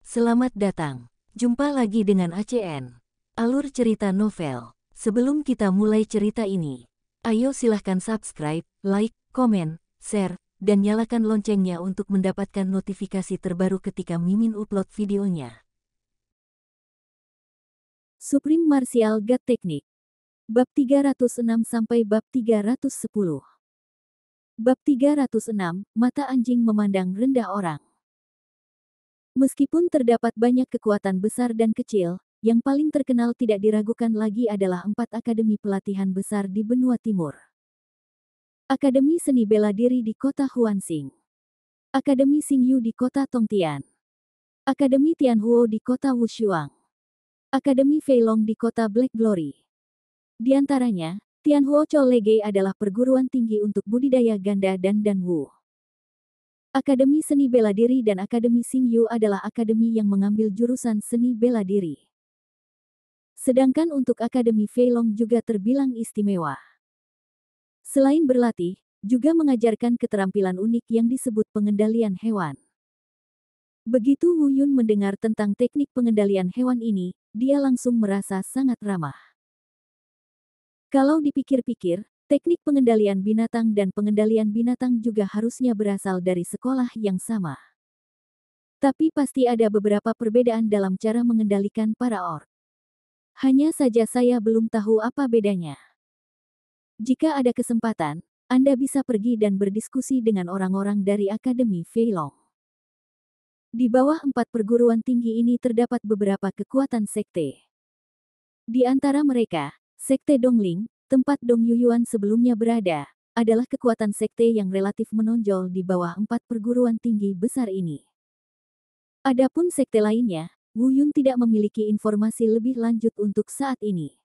Selamat datang. Jumpa lagi dengan ACN. Alur cerita novel. Sebelum kita mulai cerita ini, ayo silahkan subscribe, like, komen, share, dan nyalakan loncengnya untuk mendapatkan notifikasi terbaru ketika Mimin upload videonya. Supreme Martial God Technique. Bab 306 sampai bab 310. Bab 306, mata anjing memandang rendah orang. Meskipun terdapat banyak kekuatan besar dan kecil, yang paling terkenal tidak diragukan lagi adalah 4 akademi pelatihan besar di benua timur. Akademi Seni Bela Diri di kota Huansing. Akademi Xingyu di kota Tongtian. Akademi Tianhuo di kota Wushuang. Akademi Feilong di kota Black Glory. Di antaranya, Tianhuo Cholegei adalah perguruan tinggi untuk budidaya ganda dan danwu. Akademi Seni Bela Diri dan Akademi Xingyu adalah akademi yang mengambil jurusan seni bela diri. Sedangkan untuk Akademi Feilong juga terbilang istimewa. Selain berlatih, juga mengajarkan keterampilan unik yang disebut pengendalian hewan. Begitu Wu Yun mendengar tentang teknik pengendalian hewan ini, dia langsung merasa sangat ramah. Kalau dipikir-pikir, teknik pengendalian binatang dan pengendalian binatang juga harusnya berasal dari sekolah yang sama. Tapi pasti ada beberapa perbedaan dalam cara mengendalikan para orc. Hanya saja saya belum tahu apa bedanya. Jika ada kesempatan, Anda bisa pergi dan berdiskusi dengan orang-orang dari Akademi Feilong. Di bawah 4 perguruan tinggi ini terdapat beberapa kekuatan sekte. Di antara mereka, Sekte Dongling, tempat Dong Yuyuan sebelumnya berada, adalah kekuatan sekte yang relatif menonjol di bawah 4 perguruan tinggi besar ini. Adapun sekte lainnya, Wu Yun tidak memiliki informasi lebih lanjut untuk saat ini.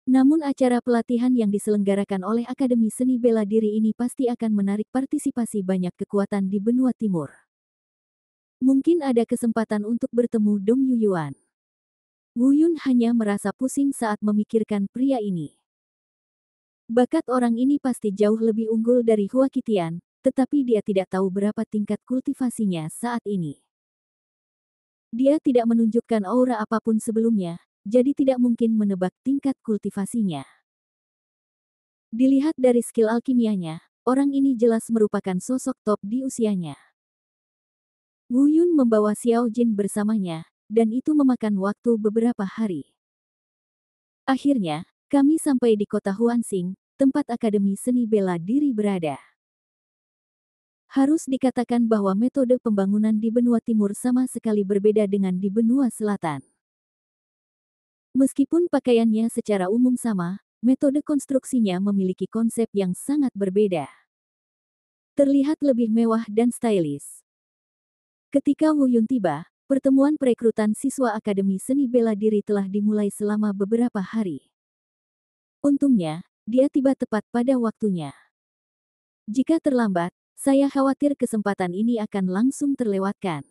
Namun acara pelatihan yang diselenggarakan oleh Akademi Seni Bela Diri ini pasti akan menarik partisipasi banyak kekuatan di benua timur. Mungkin ada kesempatan untuk bertemu Dong Yuyuan. Wu Yun hanya merasa pusing saat memikirkan pria ini. Bakat orang ini pasti jauh lebih unggul dari Hua Qitian, tetapi dia tidak tahu berapa tingkat kultivasinya saat ini. Dia tidak menunjukkan aura apapun sebelumnya, jadi tidak mungkin menebak tingkat kultivasinya. Dilihat dari skill alkimianya, orang ini jelas merupakan sosok top di usianya. Wu Yun membawa Xiao Jin bersamanya, dan itu memakan waktu beberapa hari. Akhirnya, kami sampai di kota Huansing, tempat Akademi Seni Bela Diri berada. Harus dikatakan bahwa metode pembangunan di benua timur sama sekali berbeda dengan di benua selatan. Meskipun pakaiannya secara umum sama, metode konstruksinya memiliki konsep yang sangat berbeda. Terlihat lebih mewah dan stylish. Ketika Wu Yun tiba, pertemuan perekrutan siswa Akademi Seni Bela Diri telah dimulai selama beberapa hari. Untungnya, dia tiba tepat pada waktunya. Jika terlambat, saya khawatir kesempatan ini akan langsung terlewatkan.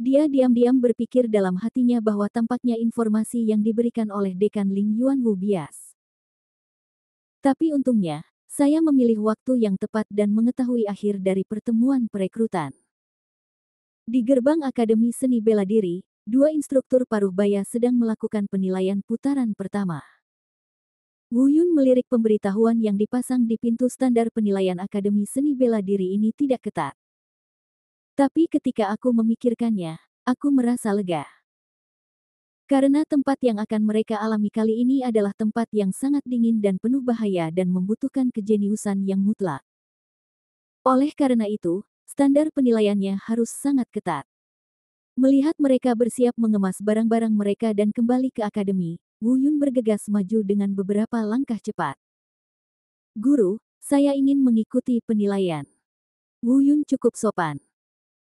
Dia diam-diam berpikir dalam hatinya bahwa tampaknya informasi yang diberikan oleh Dekan Ling Yuanwu bias. Tapi untungnya, saya memilih waktu yang tepat dan mengetahui akhir dari pertemuan perekrutan. Di gerbang Akademi Seni Bela Diri, 2 instruktur paruh baya sedang melakukan penilaian putaran pertama. Wu Yun melirik pemberitahuan yang dipasang di pintu standar penilaian Akademi Seni Bela Diri ini tidak ketat. Tapi ketika aku memikirkannya, aku merasa lega. Karena tempat yang akan mereka alami kali ini adalah tempat yang sangat dingin dan penuh bahaya dan membutuhkan kejeniusan yang mutlak. Oleh karena itu, standar penilaiannya harus sangat ketat. Melihat mereka bersiap mengemas barang-barang mereka dan kembali ke akademi, Wu Yun bergegas maju dengan beberapa langkah cepat. Guru, saya ingin mengikuti penilaian. Wu Yun cukup sopan.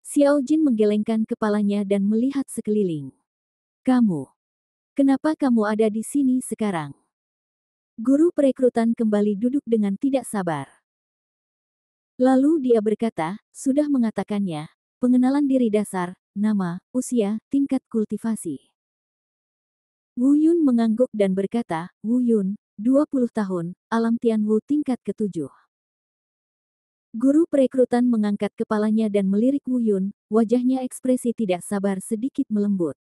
Xiao Jin menggelengkan kepalanya dan melihat sekeliling. Kamu. Kenapa kamu ada di sini sekarang? Guru perekrutan kembali duduk dengan tidak sabar. Lalu dia berkata, sudah mengatakannya, pengenalan diri dasar, nama, usia, tingkat kultivasi. Wu Yun mengangguk dan berkata, Wu Yun, 20 tahun, alam Tianwu tingkat ke-7. Guru perekrutan mengangkat kepalanya dan melirik Wu Yun, wajahnya ekspresi tidak sabar sedikit melembut.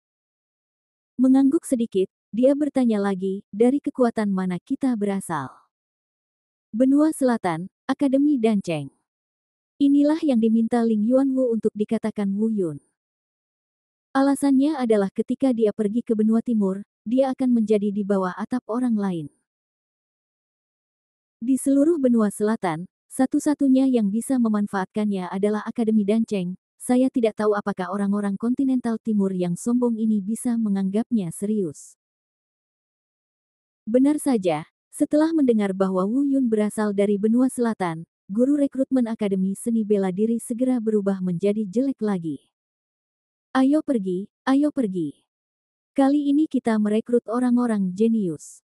Mengangguk sedikit, dia bertanya lagi, dari kekuatan mana kita berasal? Benua Selatan, Akademi Danceng. Inilah yang diminta Ling Yuanwu untuk dikatakan Wu Yun. Alasannya adalah ketika dia pergi ke benua timur, dia akan menjadi di bawah atap orang lain. Di seluruh benua selatan, satu-satunya yang bisa memanfaatkannya adalah Akademi Danceng. Saya tidak tahu apakah orang-orang kontinental timur yang sombong ini bisa menganggapnya serius. Benar saja, setelah mendengar bahwa Wu Yun berasal dari benua selatan, guru rekrutmen Akademi Seni Bela Diri segera berubah menjadi jelek lagi. Ayo pergi, ayo pergi. Kali ini kita merekrut orang-orang jenius.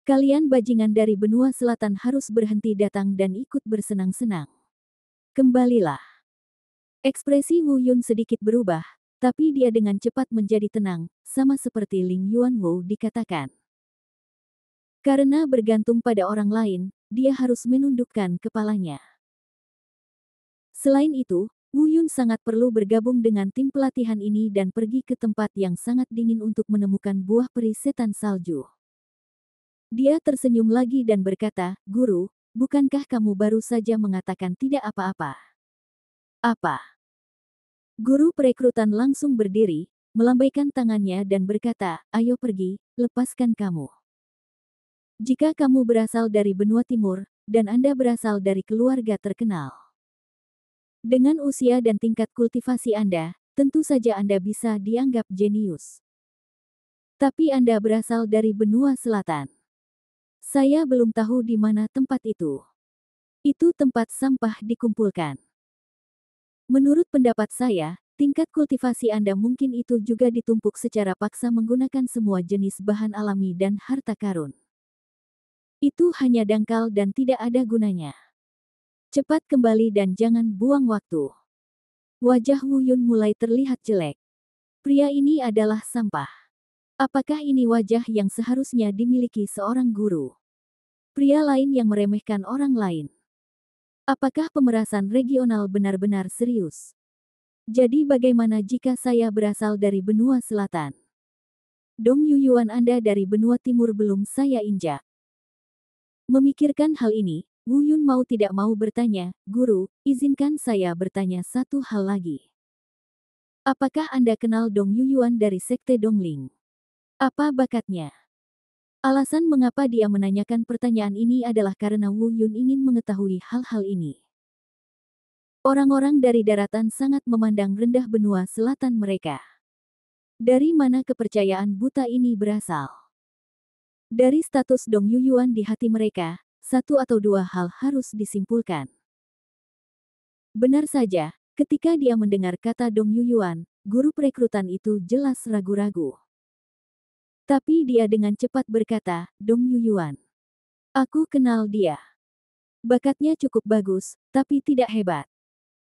Kalian bajingan dari benua selatan harus berhenti datang dan ikut bersenang-senang. Kembalilah. Ekspresi Wu Yun sedikit berubah, tapi dia dengan cepat menjadi tenang, sama seperti Ling Yuanwu dikatakan. Karena bergantung pada orang lain, dia harus menundukkan kepalanya. Selain itu, Wu Yun sangat perlu bergabung dengan tim pelatihan ini dan pergi ke tempat yang sangat dingin untuk menemukan buah peri setan salju. Dia tersenyum lagi dan berkata, "Guru, bukankah kamu baru saja mengatakan tidak apa-apa?" "Apa?" Guru perekrutan langsung berdiri, melambaikan tangannya dan berkata, "Ayo pergi, lepaskan kamu. Jika kamu berasal dari benua timur, dan Anda berasal dari keluarga terkenal. Dengan usia dan tingkat kultivasi Anda, tentu saja Anda bisa dianggap jenius. Tapi Anda berasal dari benua selatan. Saya belum tahu di mana tempat itu. Itu tempat sampah dikumpulkan. Menurut pendapat saya, tingkat kultivasi Anda mungkin itu juga ditumpuk secara paksa menggunakan semua jenis bahan alami dan harta karun. Itu hanya dangkal dan tidak ada gunanya. Cepat kembali dan jangan buang waktu." Wajah Wu Yun mulai terlihat jelek. Pria ini adalah sampah. Apakah ini wajah yang seharusnya dimiliki seorang guru? Pria lain yang meremehkan orang lain. Apakah pemerasan regional benar-benar serius? Jadi bagaimana jika saya berasal dari benua selatan? Dong Yuyuan Anda dari benua timur belum saya injak. Memikirkan hal ini, Wu Yun mau tidak mau bertanya, "Guru, izinkan saya bertanya satu hal lagi. Apakah Anda kenal Dong Yuyuan dari Sekte Dongling? Apa bakatnya?" Alasan mengapa dia menanyakan pertanyaan ini adalah karena Wu Yun ingin mengetahui hal-hal ini. Orang-orang dari daratan sangat memandang rendah benua selatan mereka. Dari mana kepercayaan buta ini berasal? Dari status Dong Yuyuan di hati mereka, satu atau dua hal harus disimpulkan. Benar saja, ketika dia mendengar kata Dong Yuyuan, guru perekrutan itu jelas ragu-ragu. Tapi dia dengan cepat berkata, "Dong Yuyuan. Aku kenal dia. Bakatnya cukup bagus, tapi tidak hebat.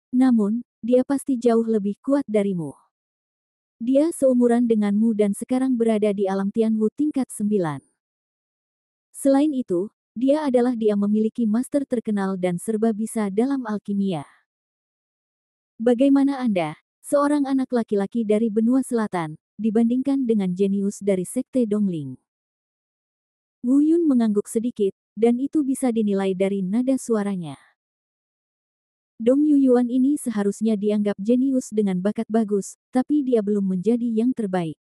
Namun, dia pasti jauh lebih kuat darimu. Dia seumuran denganmu dan sekarang berada di alam Tianwu tingkat 9. Selain itu, dia memiliki master terkenal dan serba bisa dalam alkimia. Bagaimana Anda, seorang anak laki-laki dari benua selatan, dibandingkan dengan jenius dari Sekte Dongling?" Wu Yun mengangguk sedikit, dan itu bisa dinilai dari nada suaranya. Dong Yuyuan ini seharusnya dianggap jenius dengan bakat bagus, tapi dia belum menjadi yang terbaik.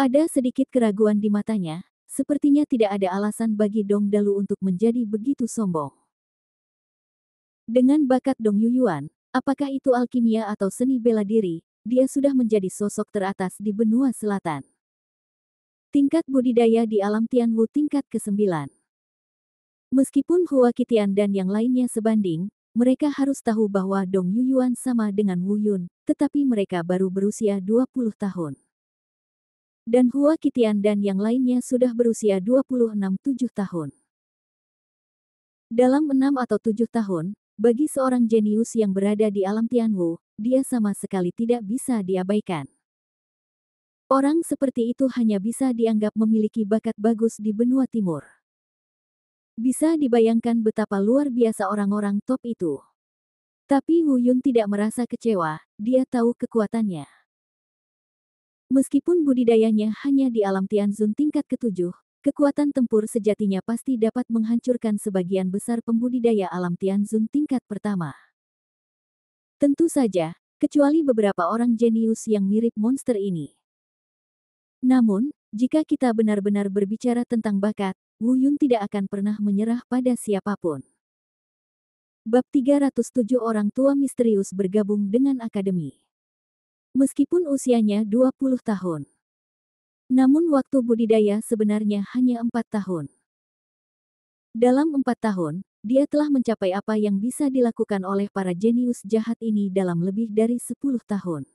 Ada sedikit keraguan di matanya, sepertinya tidak ada alasan bagi Dong Dalu untuk menjadi begitu sombong. Dengan bakat Dong Yuyuan, apakah itu alkimia atau seni bela diri, dia sudah menjadi sosok teratas di benua selatan. Tingkat budidaya di alam Tianwu tingkat ke-9. Meskipun Hua Qitian dan yang lainnya sebanding, mereka harus tahu bahwa Dong Yuyuan sama dengan Wu Yun, tetapi mereka baru berusia 20 tahun. Dan Hua Qitian dan yang lainnya sudah berusia 26-7 tahun. Dalam 6 atau 7 tahun, bagi seorang jenius yang berada di alam Tianwu, dia sama sekali tidak bisa diabaikan. Orang seperti itu hanya bisa dianggap memiliki bakat bagus di benua timur. Bisa dibayangkan betapa luar biasa orang-orang top itu. Tapi Wu Yun tidak merasa kecewa, dia tahu kekuatannya. Meskipun budidayanya hanya di alam Tianzun tingkat ketujuh, kekuatan tempur sejatinya pasti dapat menghancurkan sebagian besar pembudidaya alam Tianzun tingkat pertama. Tentu saja, kecuali beberapa orang jenius yang mirip monster ini. Namun, jika kita benar-benar berbicara tentang bakat, Wu Yun tidak akan pernah menyerah pada siapapun. Bab 307 Orang tua misterius bergabung dengan akademi. Meskipun usianya 20 tahun. Namun waktu budidaya sebenarnya hanya 4 tahun. Dalam 4 tahun, dia telah mencapai apa yang bisa dilakukan oleh para jenius jahat ini dalam lebih dari 10 tahun.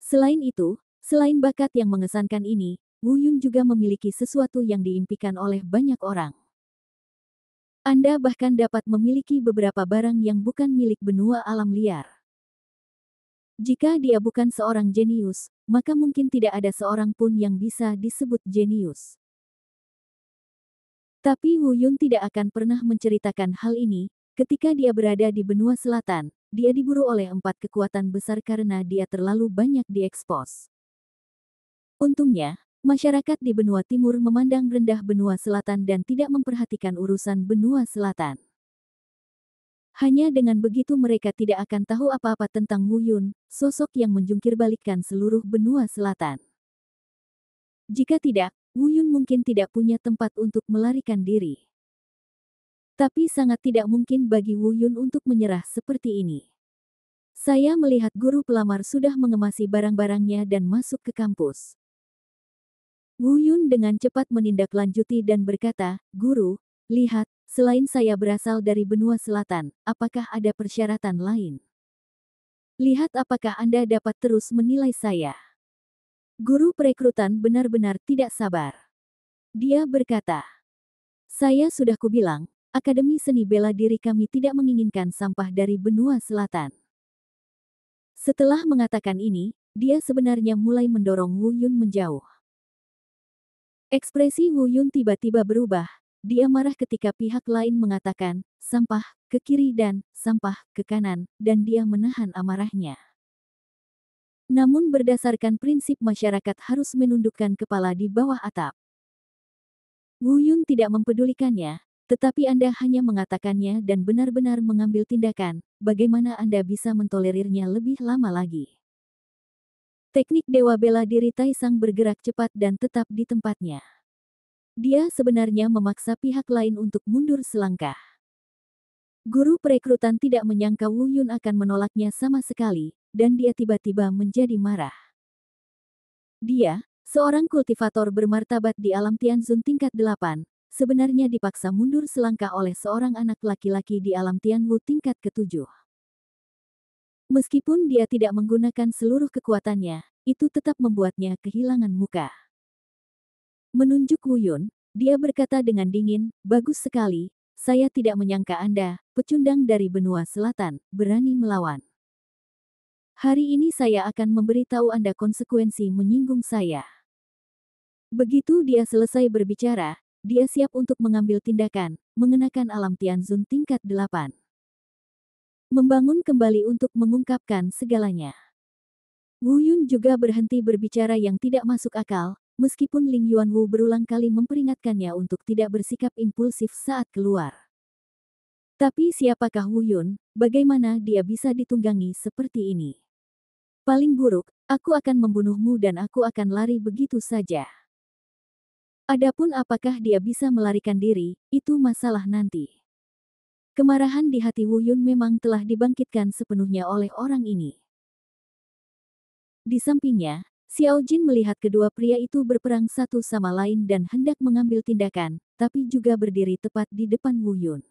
Selain itu, selain bakat yang mengesankan ini, Wu Yun juga memiliki sesuatu yang diimpikan oleh banyak orang. Anda bahkan dapat memiliki beberapa barang yang bukan milik benua alam liar. Jika dia bukan seorang jenius, maka mungkin tidak ada seorang pun yang bisa disebut jenius. Tapi Wu Yun tidak akan pernah menceritakan hal ini. Ketika dia berada di benua selatan, dia diburu oleh 4 kekuatan besar karena dia terlalu banyak diekspos. Untungnya, masyarakat di benua timur memandang rendah benua selatan dan tidak memperhatikan urusan benua selatan. Hanya dengan begitu mereka tidak akan tahu apa-apa tentang Wu Yun, sosok yang menjungkirbalikkan seluruh benua selatan. Jika tidak, Wu Yun mungkin tidak punya tempat untuk melarikan diri. Tapi sangat tidak mungkin bagi Wu Yun untuk menyerah seperti ini. Saya melihat guru pelamar sudah mengemasi barang-barangnya dan masuk ke kampus. Wu Yun dengan cepat menindaklanjuti dan berkata, "Guru, lihat, selain saya berasal dari benua selatan, apakah ada persyaratan lain? Lihat apakah Anda dapat terus menilai saya." Guru perekrutan benar-benar tidak sabar. Dia berkata, "Saya sudah kubilang, Akademi Seni Bela Diri kami tidak menginginkan sampah dari benua selatan." Setelah mengatakan ini, dia sebenarnya mulai mendorong Wu Yun menjauh. Ekspresi Wu Yun tiba-tiba berubah. Dia marah ketika pihak lain mengatakan, "Sampah," ke kiri dan "sampah," ke kanan, dan dia menahan amarahnya. Namun berdasarkan prinsip masyarakat harus menundukkan kepala di bawah atap. Wu Yun tidak mempedulikannya, tetapi Anda hanya mengatakannya dan benar-benar mengambil tindakan. Bagaimana Anda bisa mentolerirnya lebih lama lagi? Teknik Dewa Bela Diri Taisang bergerak cepat dan tetap di tempatnya. Dia sebenarnya memaksa pihak lain untuk mundur selangkah. Guru perekrutan tidak menyangka Wu Yun akan menolaknya sama sekali, dan dia tiba-tiba menjadi marah. Dia, seorang kultivator bermartabat di alam Tianzun tingkat 8, sebenarnya dipaksa mundur selangkah oleh seorang anak laki-laki di alam Tianwu tingkat ke-7. Meskipun dia tidak menggunakan seluruh kekuatannya, itu tetap membuatnya kehilangan muka. Menunjuk Wu Yun, dia berkata dengan dingin, "Bagus sekali, saya tidak menyangka Anda, pecundang dari benua selatan, berani melawan. Hari ini saya akan memberitahu Anda konsekuensi menyinggung saya." Begitu dia selesai berbicara, dia siap untuk mengambil tindakan, mengenakan alam Tianzun tingkat 8. Membangun kembali untuk mengungkapkan segalanya. Wu Yun juga berhenti berbicara yang tidak masuk akal, meskipun Ling Yuanwu berulang kali memperingatkannya untuk tidak bersikap impulsif saat keluar. Tapi siapakah Wu Yun, bagaimana dia bisa ditunggangi seperti ini? Paling buruk, aku akan membunuhmu dan aku akan lari begitu saja. Adapun apakah dia bisa melarikan diri, itu masalah nanti. Kemarahan di hati Wu Yun memang telah dibangkitkan sepenuhnya oleh orang ini. Di sampingnya, Xiao Jin melihat kedua pria itu berperang satu sama lain dan hendak mengambil tindakan, tapi juga berdiri tepat di depan Wu Yun.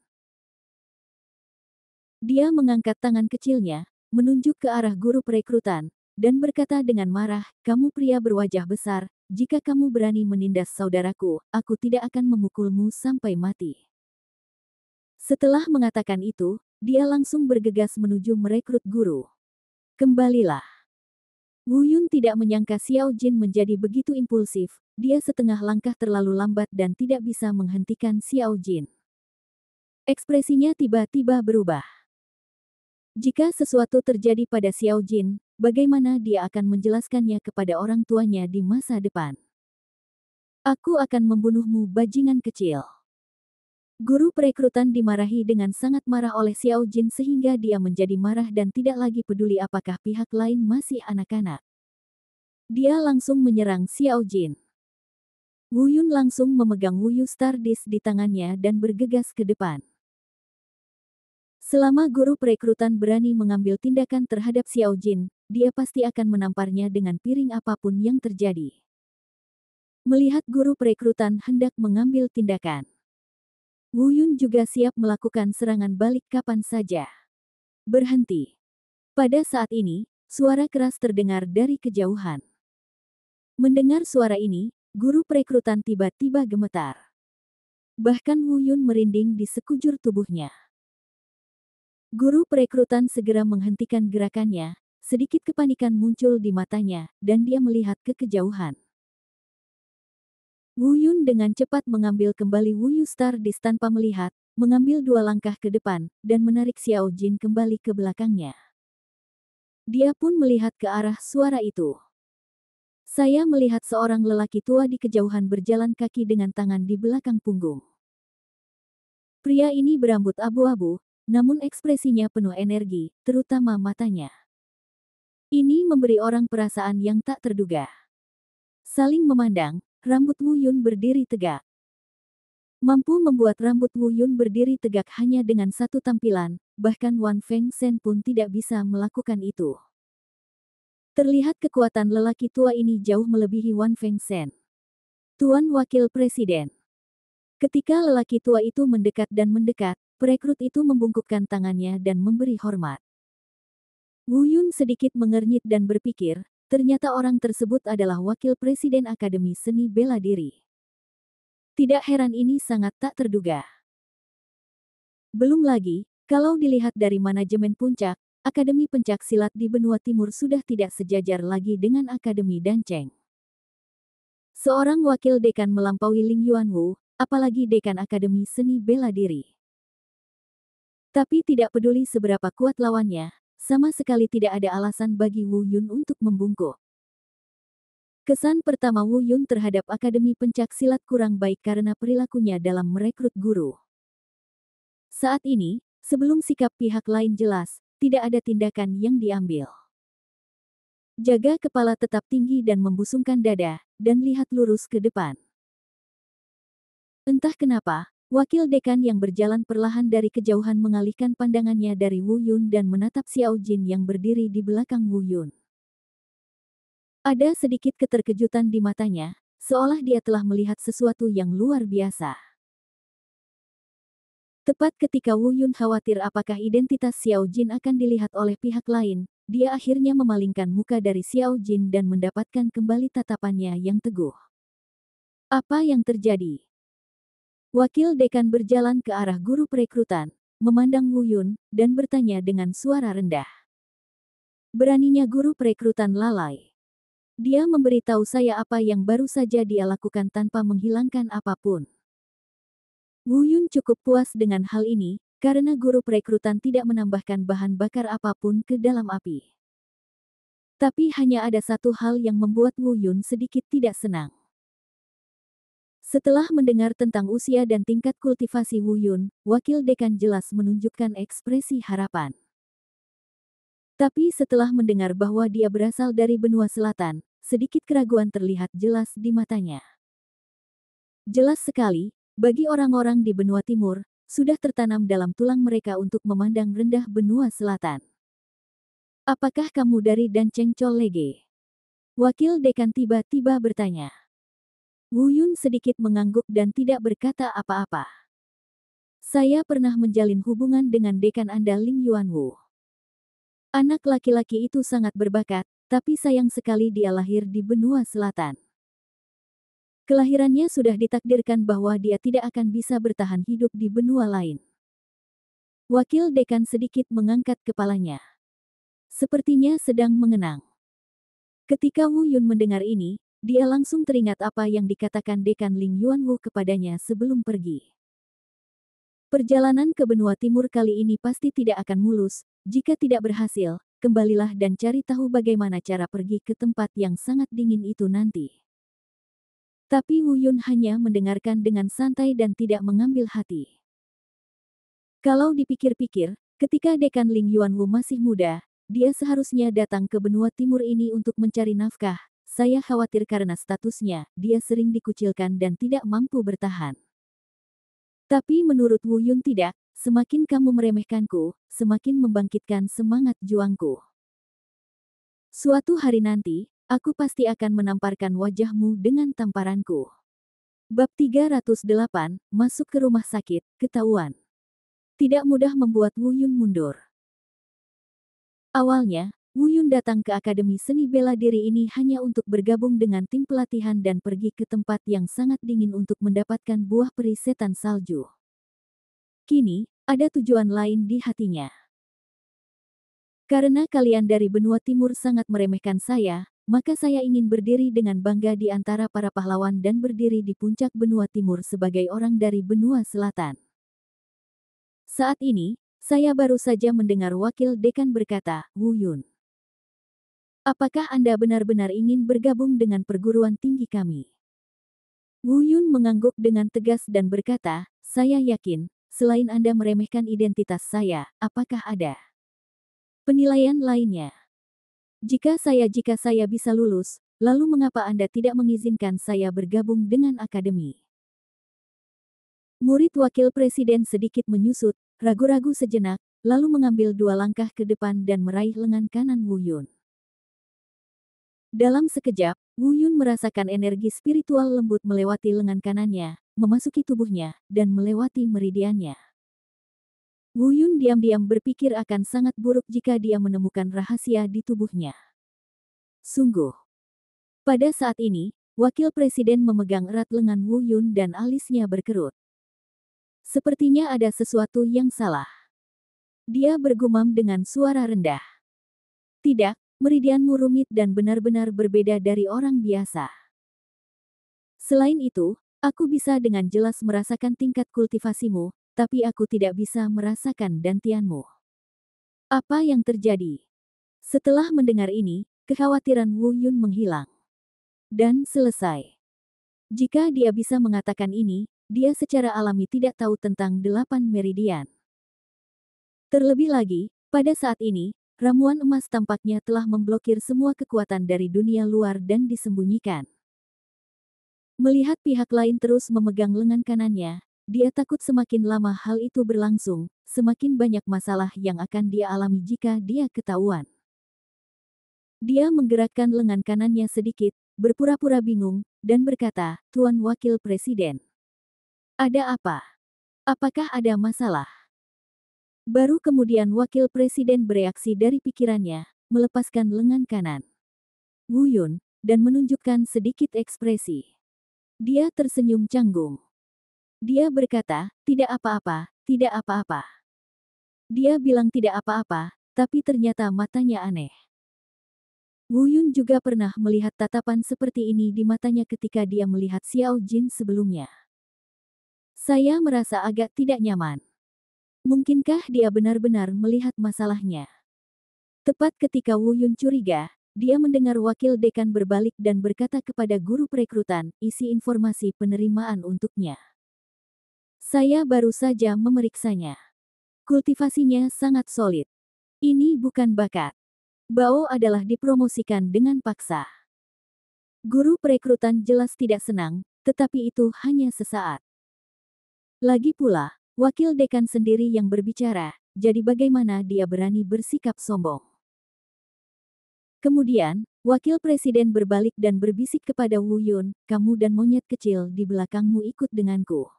Dia mengangkat tangan kecilnya, menunjuk ke arah guru perekrutan, dan berkata dengan marah, "Kamu pria berwajah besar, jika kamu berani menindas saudaraku, aku tidak akan memukulmu sampai mati." Setelah mengatakan itu, dia langsung bergegas menuju merekrut guru. "Kembalilah." Wu Yun tidak menyangka Xiao Jin menjadi begitu impulsif, dia setengah langkah terlalu lambat dan tidak bisa menghentikan Xiao Jin. Ekspresinya tiba-tiba berubah. Jika sesuatu terjadi pada Xiao Jin, bagaimana dia akan menjelaskannya kepada orang tuanya di masa depan? Aku akan membunuhmu, bajingan kecil. Guru perekrutan dimarahi dengan sangat marah oleh Xiao Jin sehingga dia menjadi marah dan tidak lagi peduli apakah pihak lain masih anak-anak. Dia langsung menyerang Xiao Jin. Wu Yun langsung memegang Wu Yu Stardust di tangannya dan bergegas ke depan. Selama guru perekrutan berani mengambil tindakan terhadap Xiao Jin, dia pasti akan menamparnya dengan piring apapun yang terjadi. Melihat guru perekrutan hendak mengambil tindakan, Wu Yun juga siap melakukan serangan balik kapan saja. Berhenti. Pada saat ini, suara keras terdengar dari kejauhan. Mendengar suara ini, guru perekrutan tiba-tiba gemetar. Bahkan Wu Yun merinding di sekujur tubuhnya. Guru perekrutan segera menghentikan gerakannya, sedikit kepanikan muncul di matanya, dan dia melihat ke kejauhan. Wu Yun dengan cepat mengambil kembali Wu Yu Stardust tanpa melihat, mengambil 2 langkah ke depan, dan menarik Xiao Jin kembali ke belakangnya. Dia pun melihat ke arah suara itu. Saya melihat seorang lelaki tua di kejauhan berjalan kaki dengan tangan di belakang punggung. Pria ini berambut abu-abu, namun ekspresinya penuh energi, terutama matanya. Ini memberi orang perasaan yang tak terduga. Saling memandang, rambut Wu Yun berdiri tegak. Mampu membuat rambut Wu Yun berdiri tegak hanya dengan satu tampilan, bahkan Wan Feng Shen pun tidak bisa melakukan itu. Terlihat kekuatan lelaki tua ini jauh melebihi Wan Feng Shen. Tuan Wakil Presiden. Ketika lelaki tua itu mendekat dan mendekat, perekrut itu membungkukkan tangannya dan memberi hormat. Wu Yun sedikit mengernyit dan berpikir, ternyata orang tersebut adalah Wakil Presiden Akademi Seni Bela Diri. Tidak heran ini sangat tak terduga. Belum lagi, kalau dilihat dari manajemen puncak, Akademi Pencak Silat di benua timur sudah tidak sejajar lagi dengan Akademi Danceng. Seorang wakil dekan melampaui Ling Yuanwu, apalagi dekan Akademi Seni Bela Diri. Tapi tidak peduli seberapa kuat lawannya, sama sekali tidak ada alasan bagi Wu Yun untuk membungkuk. Kesan pertama Wu Yun terhadap Akademi Pencak Silat kurang baik karena perilakunya dalam merekrut guru. Saat ini, sebelum sikap pihak lain jelas, tidak ada tindakan yang diambil. Jaga kepala tetap tinggi dan membusungkan dada, dan lihat lurus ke depan. Entah kenapa, wakil dekan yang berjalan perlahan dari kejauhan mengalihkan pandangannya dari Wu Yun dan menatap Xiao Jin yang berdiri di belakang Wu Yun. Ada sedikit keterkejutan di matanya, seolah dia telah melihat sesuatu yang luar biasa. Tepat ketika Wu Yun khawatir apakah identitas Xiao Jin akan dilihat oleh pihak lain, dia akhirnya memalingkan muka dari Xiao Jin dan mendapatkan kembali tatapannya yang teguh. Apa yang terjadi? Wakil dekan berjalan ke arah guru perekrutan, memandang Wu Yun, dan bertanya dengan suara rendah. Beraninya guru perekrutan lalai. Dia memberitahu saya apa yang baru saja dia lakukan tanpa menghilangkan apapun. Wu Yun cukup puas dengan hal ini, karena guru perekrutan tidak menambahkan bahan bakar apapun ke dalam api. Tapi hanya ada satu hal yang membuat Wu Yun sedikit tidak senang. Setelah mendengar tentang usia dan tingkat kultivasi Wu Yun, wakil dekan jelas menunjukkan ekspresi harapan. Tapi setelah mendengar bahwa dia berasal dari benua selatan, sedikit keraguan terlihat jelas di matanya. Jelas sekali, bagi orang-orang di benua timur, sudah tertanam dalam tulang mereka untuk memandang rendah benua selatan. Apakah kamu dari Danceng Chollege? Wakil dekan tiba-tiba bertanya. Wu Yun sedikit mengangguk dan tidak berkata apa-apa. Saya pernah menjalin hubungan dengan dekan Anda Ling Yuanwu. Anak laki-laki itu sangat berbakat, tapi sayang sekali dia lahir di benua selatan. Kelahirannya sudah ditakdirkan bahwa dia tidak akan bisa bertahan hidup di benua lain. Wakil dekan sedikit mengangkat kepalanya. Sepertinya sedang mengenang. Ketika Wu Yun mendengar ini, dia langsung teringat apa yang dikatakan Dekan Ling Yuanwu kepadanya sebelum pergi. Perjalanan ke benua timur kali ini pasti tidak akan mulus. Jika tidak berhasil, kembalilah dan cari tahu bagaimana cara pergi ke tempat yang sangat dingin itu nanti. Tapi Wu Yun hanya mendengarkan dengan santai dan tidak mengambil hati. Kalau dipikir-pikir, ketika Dekan Ling Yuanwu masih muda, dia seharusnya datang ke benua timur ini untuk mencari nafkah. Saya khawatir karena statusnya, dia sering dikucilkan dan tidak mampu bertahan. Tapi menurut Wu Yun tidak, semakin kamu meremehkanku, semakin membangkitkan semangat juangku. Suatu hari nanti, aku pasti akan menamparkan wajahmu dengan tamparanku. Bab 308, masuk ke rumah sakit, ketahuan. Tidak mudah membuat Wu Yun mundur. Awalnya, Wu Yun datang ke Akademi Seni Bela Diri ini hanya untuk bergabung dengan tim pelatihan dan pergi ke tempat yang sangat dingin untuk mendapatkan buah peri setan salju. Kini, ada tujuan lain di hatinya. Karena kalian dari benua timur sangat meremehkan saya, maka saya ingin berdiri dengan bangga di antara para pahlawan dan berdiri di puncak benua timur sebagai orang dari benua selatan. Saat ini, saya baru saja mendengar wakil dekan berkata, Wu Yun. Apakah Anda benar-benar ingin bergabung dengan perguruan tinggi kami? Wu Yun mengangguk dengan tegas dan berkata, saya yakin, selain Anda meremehkan identitas saya, apakah ada penilaian lainnya? Jika saya bisa lulus, lalu mengapa Anda tidak mengizinkan saya bergabung dengan akademi? Murid wakil presiden sedikit menyusut, ragu-ragu sejenak, lalu mengambil 2 langkah ke depan dan meraih lengan kanan Wu Yun. Dalam sekejap, Wu Yun merasakan energi spiritual lembut melewati lengan kanannya, memasuki tubuhnya, dan melewati meridiannya. Wu Yun diam-diam berpikir akan sangat buruk jika dia menemukan rahasia di tubuhnya. Sungguh. Pada saat ini, wakil presiden memegang erat lengan Wu Yun dan alisnya berkerut. Sepertinya ada sesuatu yang salah. Dia bergumam dengan suara rendah. Tidak, meridianmu rumit dan benar-benar berbeda dari orang biasa. Selain itu, aku bisa dengan jelas merasakan tingkat kultivasimu, tapi aku tidak bisa merasakan dantianmu. Apa yang terjadi? Setelah mendengar ini, kekhawatiran Wu Yun menghilang. Dan selesai. Jika dia bisa mengatakan ini, dia secara alami tidak tahu tentang 8 meridian. Terlebih lagi, pada saat ini, ramuan emas tampaknya telah memblokir semua kekuatan dari dunia luar dan disembunyikan. Melihat pihak lain terus memegang lengan kanannya, dia takut semakin lama hal itu berlangsung, semakin banyak masalah yang akan dia alami jika dia ketahuan. Dia menggerakkan lengan kanannya sedikit, berpura-pura bingung, dan berkata, Tuan Wakil Presiden. Ada apa? Apakah ada masalah? Baru kemudian wakil presiden bereaksi dari pikirannya, melepaskan lengan kanan Wu Yun, dan menunjukkan sedikit ekspresi. Dia tersenyum canggung. Dia berkata, tidak apa-apa, tidak apa-apa. Dia bilang tidak apa-apa, tapi ternyata matanya aneh. Wu Yun juga pernah melihat tatapan seperti ini di matanya ketika dia melihat Xiao Jin sebelumnya. Saya merasa agak tidak nyaman. Mungkinkah dia benar-benar melihat masalahnya? Tepat ketika Wu Yun curiga, dia mendengar wakil dekan berbalik dan berkata kepada guru perekrutan, isi informasi penerimaan untuknya. Saya baru saja memeriksanya. Kultivasinya sangat solid. Ini bukan bakat. Bao adalah dipromosikan dengan paksa. Guru perekrutan jelas tidak senang, tetapi itu hanya sesaat. Lagi pula, wakil dekan sendiri yang berbicara, jadi bagaimana dia berani bersikap sombong? Kemudian, wakil presiden berbalik dan berbisik kepada Wu Yun, kamu dan monyet kecil di belakangmu ikut denganku.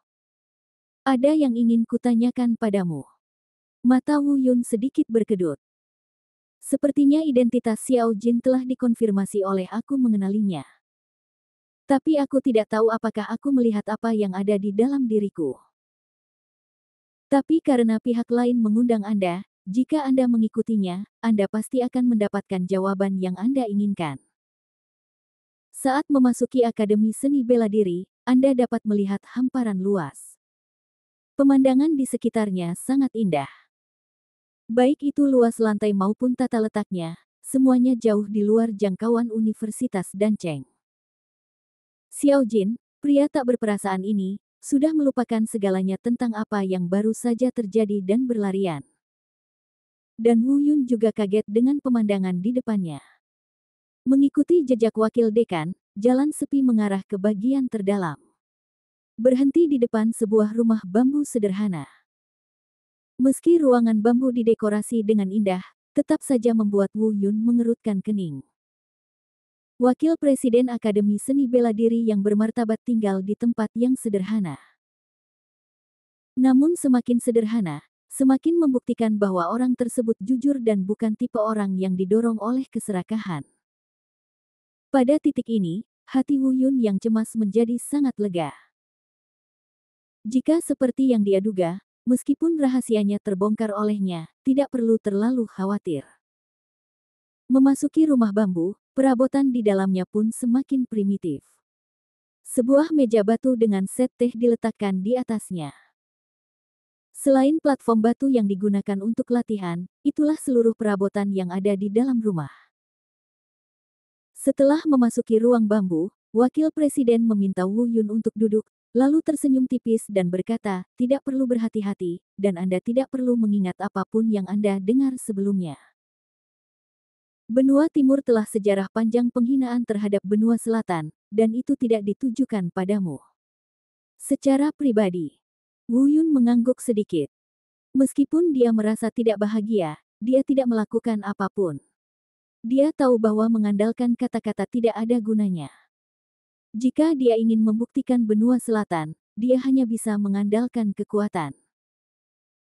Ada yang ingin kutanyakan padamu. Mata Wu Yun sedikit berkedut. Sepertinya identitas Xiao Jin telah dikonfirmasi oleh aku mengenalinya. Tapi aku tidak tahu apakah aku melihat apa yang ada di dalam diriku. Tapi karena pihak lain mengundang Anda, jika Anda mengikutinya, Anda pasti akan mendapatkan jawaban yang Anda inginkan. Saat memasuki Akademi Seni Bela Diri, Anda dapat melihat hamparan luas. Pemandangan di sekitarnya sangat indah. Baik itu luas lantai maupun tata letaknya, semuanya jauh di luar jangkauan Universitas Danceng. Xiao Jin, pria tak berperasaan ini, sudah melupakan segalanya tentang apa yang baru saja terjadi dan berlarian. Dan Wu Yun juga kaget dengan pemandangan di depannya. Mengikuti jejak wakil dekan, jalan sepi mengarah ke bagian terdalam. Berhenti di depan sebuah rumah bambu sederhana. Meski ruangan bambu didekorasi dengan indah, tetap saja membuat Wu Yun mengerutkan kening. Wakil Presiden Akademi Seni Bela Diri yang bermartabat tinggal di tempat yang sederhana. Namun semakin sederhana, semakin membuktikan bahwa orang tersebut jujur dan bukan tipe orang yang didorong oleh keserakahan. Pada titik ini, hati Wu Yun yang cemas menjadi sangat lega. Jika seperti yang dia duga, meskipun rahasianya terbongkar olehnya, tidak perlu terlalu khawatir. Memasuki rumah bambu, perabotan di dalamnya pun semakin primitif. Sebuah meja batu dengan set teh diletakkan di atasnya. Selain platform batu yang digunakan untuk latihan, itulah seluruh perabotan yang ada di dalam rumah. Setelah memasuki ruang bambu, Wakil Presiden meminta Wu Yun untuk duduk, lalu tersenyum tipis dan berkata, "Tidak perlu berhati-hati, dan Anda tidak perlu mengingat apapun yang Anda dengar sebelumnya. Benua Timur telah sejarah panjang penghinaan terhadap Benua Selatan, dan itu tidak ditujukan padamu." Secara pribadi, Wu Yun mengangguk sedikit. Meskipun dia merasa tidak bahagia, dia tidak melakukan apapun. Dia tahu bahwa mengandalkan kata-kata tidak ada gunanya. Jika dia ingin membuktikan Benua Selatan, dia hanya bisa mengandalkan kekuatan.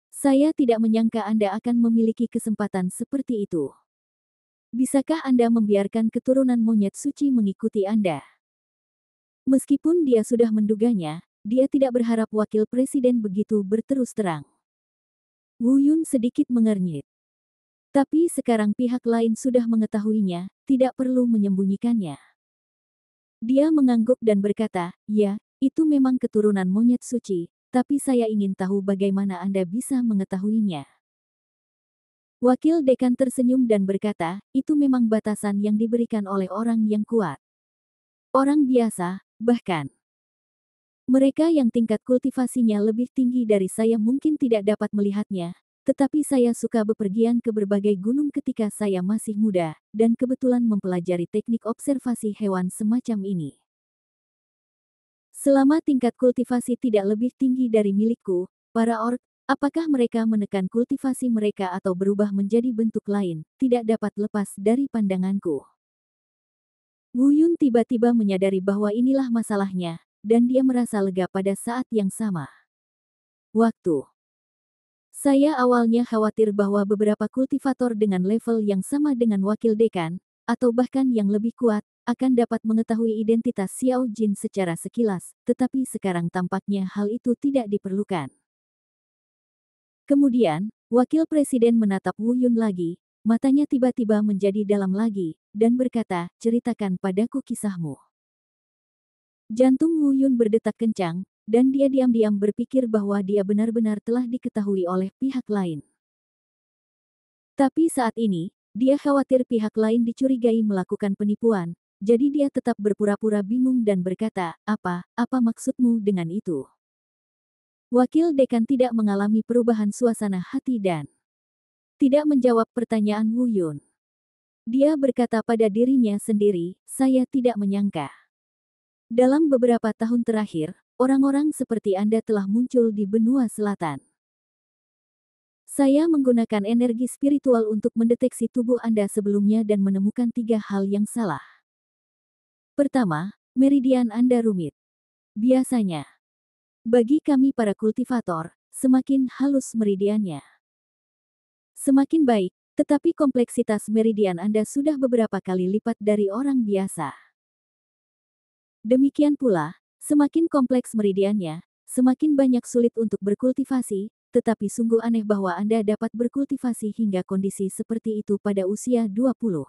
Saya tidak menyangka Anda akan memiliki kesempatan seperti itu. Bisakah Anda membiarkan keturunan monyet suci mengikuti Anda? Meskipun dia sudah menduganya, dia tidak berharap wakil presiden begitu berterus terang. Wu Yun sedikit mengernyit. Tapi sekarang pihak lain sudah mengetahuinya, tidak perlu menyembunyikannya. Dia mengangguk dan berkata, "Ya, itu memang keturunan monyet suci, tapi saya ingin tahu bagaimana Anda bisa mengetahuinya." Wakil dekan tersenyum dan berkata, "Itu memang batasan yang diberikan oleh orang yang kuat. Orang biasa, bahkan mereka yang tingkat kultivasinya lebih tinggi dari saya mungkin tidak dapat melihatnya. Tetapi saya suka bepergian ke berbagai gunung ketika saya masih muda, dan kebetulan mempelajari teknik observasi hewan semacam ini. Selama tingkat kultivasi tidak lebih tinggi dari milikku, para orc, apakah mereka menekan kultivasi mereka atau berubah menjadi bentuk lain, tidak dapat lepas dari pandanganku." Wu Yun tiba-tiba menyadari bahwa inilah masalahnya, dan dia merasa lega pada saat yang sama. Waktu saya awalnya khawatir bahwa beberapa kultivator dengan level yang sama dengan wakil dekan, atau bahkan yang lebih kuat, akan dapat mengetahui identitas Xiao Jin secara sekilas, tetapi sekarang tampaknya hal itu tidak diperlukan. Kemudian, wakil presiden menatap Wu Yun lagi, matanya tiba-tiba menjadi dalam lagi, dan berkata, "Ceritakan padaku kisahmu." Jantung Wu Yun berdetak kencang, dan dia diam-diam berpikir bahwa dia benar-benar telah diketahui oleh pihak lain. Tapi saat ini, dia khawatir pihak lain dicurigai melakukan penipuan, jadi dia tetap berpura-pura bingung dan berkata, apa maksudmu dengan itu?" Wakil dekan tidak mengalami perubahan suasana hati dan tidak menjawab pertanyaan Wu Yun. Dia berkata pada dirinya sendiri, "Saya tidak menyangka. Dalam beberapa tahun terakhir, orang-orang seperti Anda telah muncul di Benua Selatan. Saya menggunakan energi spiritual untuk mendeteksi tubuh Anda sebelumnya dan menemukan 3 hal yang salah. Pertama, meridian Anda rumit. Biasanya, bagi kami para kultivator, semakin halus meridiannya, semakin baik, tetapi kompleksitas meridian Anda sudah beberapa kali lipat dari orang biasa. Demikian pula, semakin kompleks meridiannya, semakin banyak sulit untuk berkultivasi, tetapi sungguh aneh bahwa Anda dapat berkultivasi hingga kondisi seperti itu pada usia 20.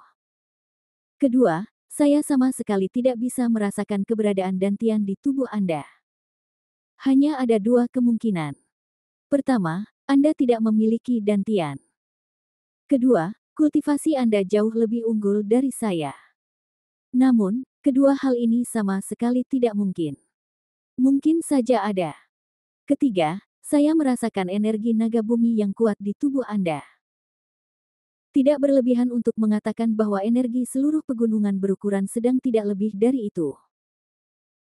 Kedua, saya sama sekali tidak bisa merasakan keberadaan dantian di tubuh Anda. Hanya ada dua kemungkinan. Pertama, Anda tidak memiliki dantian. Kedua, kultivasi Anda jauh lebih unggul dari saya. Namun, kedua hal ini sama sekali tidak mungkin. Mungkin saja ada. Ketiga, saya merasakan energi naga bumi yang kuat di tubuh Anda. Tidak berlebihan untuk mengatakan bahwa energi seluruh pegunungan berukuran sedang tidak lebih dari itu.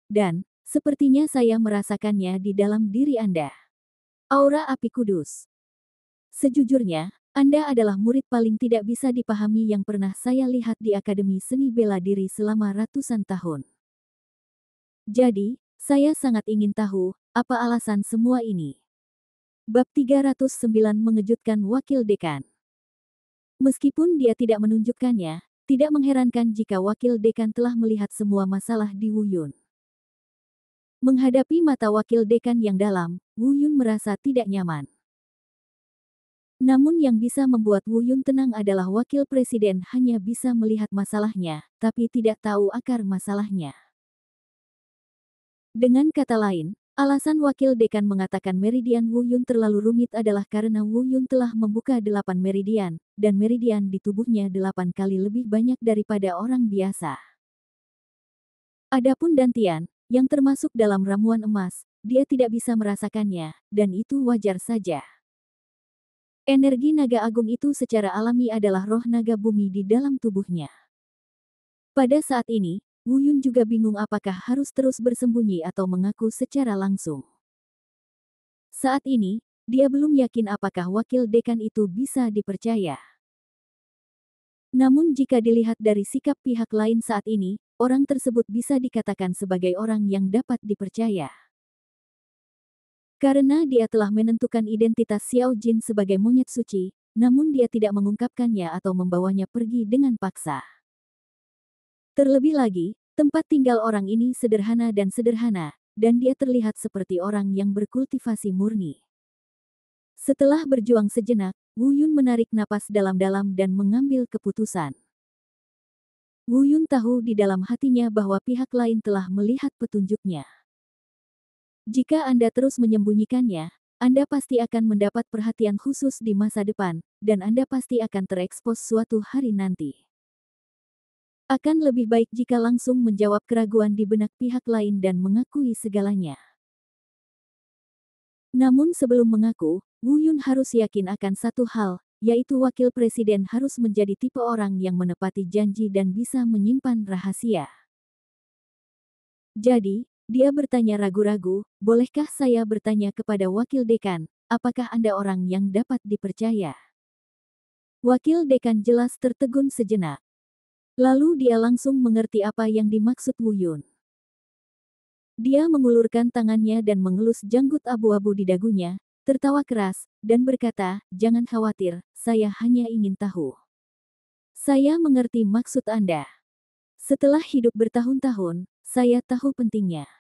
Dan, sepertinya saya merasakannya di dalam diri Anda. Aura api kudus. Sejujurnya, Anda adalah murid paling tidak bisa dipahami yang pernah saya lihat di Akademi Seni Bela Diri selama ratusan tahun. Jadi, saya sangat ingin tahu, apa alasan semua ini? Bab 309 mengejutkan Wakil Dekan. Meskipun dia tidak menunjukkannya, tidak mengherankan jika Wakil Dekan telah melihat semua masalah di Wu Yun. Menghadapi mata Wakil Dekan yang dalam, Wu Yun merasa tidak nyaman. Namun yang bisa membuat Wu Yun tenang adalah Wakil Presiden hanya bisa melihat masalahnya, tapi tidak tahu akar masalahnya. Dengan kata lain, alasan Wakil Dekan mengatakan meridian Wu Yun terlalu rumit adalah karena Wu Yun telah membuka 8 meridian, dan meridian di tubuhnya 8 kali lebih banyak daripada orang biasa. Adapun dantian, yang termasuk dalam ramuan emas, dia tidak bisa merasakannya, dan itu wajar saja. Energi naga agung itu secara alami adalah roh naga bumi di dalam tubuhnya. Pada saat ini, Wu Yun juga bingung apakah harus terus bersembunyi atau mengaku secara langsung. Saat ini, dia belum yakin apakah Wakil Dekan itu bisa dipercaya. Namun jika dilihat dari sikap pihak lain saat ini, orang tersebut bisa dikatakan sebagai orang yang dapat dipercaya. Karena dia telah menentukan identitas Xiao Jin sebagai monyet suci, namun dia tidak mengungkapkannya atau membawanya pergi dengan paksa. Terlebih lagi, tempat tinggal orang ini sederhana, dan dia terlihat seperti orang yang berkultivasi murni. Setelah berjuang sejenak, Wu Yun menarik napas dalam-dalam dan mengambil keputusan. Wu Yun tahu di dalam hatinya bahwa pihak lain telah melihat petunjuknya. Jika Anda terus menyembunyikannya, Anda pasti akan mendapat perhatian khusus di masa depan, dan Anda pasti akan terekspos suatu hari nanti. Akan lebih baik jika langsung menjawab keraguan di benak pihak lain dan mengakui segalanya. Namun sebelum mengaku, Wu Yun harus yakin akan satu hal, yaitu Wakil Presiden harus menjadi tipe orang yang menepati janji dan bisa menyimpan rahasia. Jadi, dia bertanya ragu-ragu, bolehkah saya bertanya kepada Wakil Dekan, apakah Anda orang yang dapat dipercaya? Wakil Dekan jelas tertegun sejenak. Lalu dia langsung mengerti apa yang dimaksud Wu Yun. Dia mengulurkan tangannya dan mengelus janggut abu-abu di dagunya, tertawa keras, dan berkata, "Jangan khawatir, saya hanya ingin tahu. Saya mengerti maksud Anda. Setelah hidup bertahun-tahun, saya tahu pentingnya.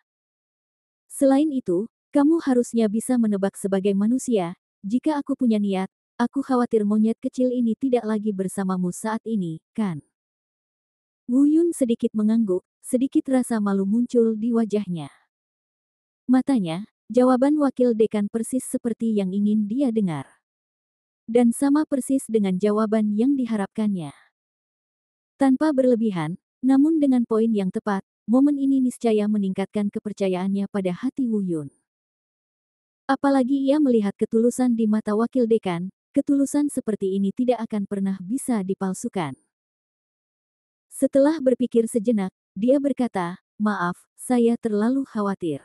Selain itu, kamu harusnya bisa menebak sebagai manusia, jika aku punya niat, aku khawatir monyet kecil ini tidak lagi bersamamu saat ini, kan?" Wu Yun sedikit mengangguk, sedikit rasa malu muncul di wajahnya. Matanya, jawaban Wakil Dekan persis seperti yang ingin dia dengar. Dan sama persis dengan jawaban yang diharapkannya. Tanpa berlebihan, namun dengan poin yang tepat, momen ini niscaya meningkatkan kepercayaannya pada hati Wu Yun. Apalagi ia melihat ketulusan di mata Wakil Dekan, ketulusan seperti ini tidak akan pernah bisa dipalsukan. Setelah berpikir sejenak, dia berkata, "Maaf, saya terlalu khawatir."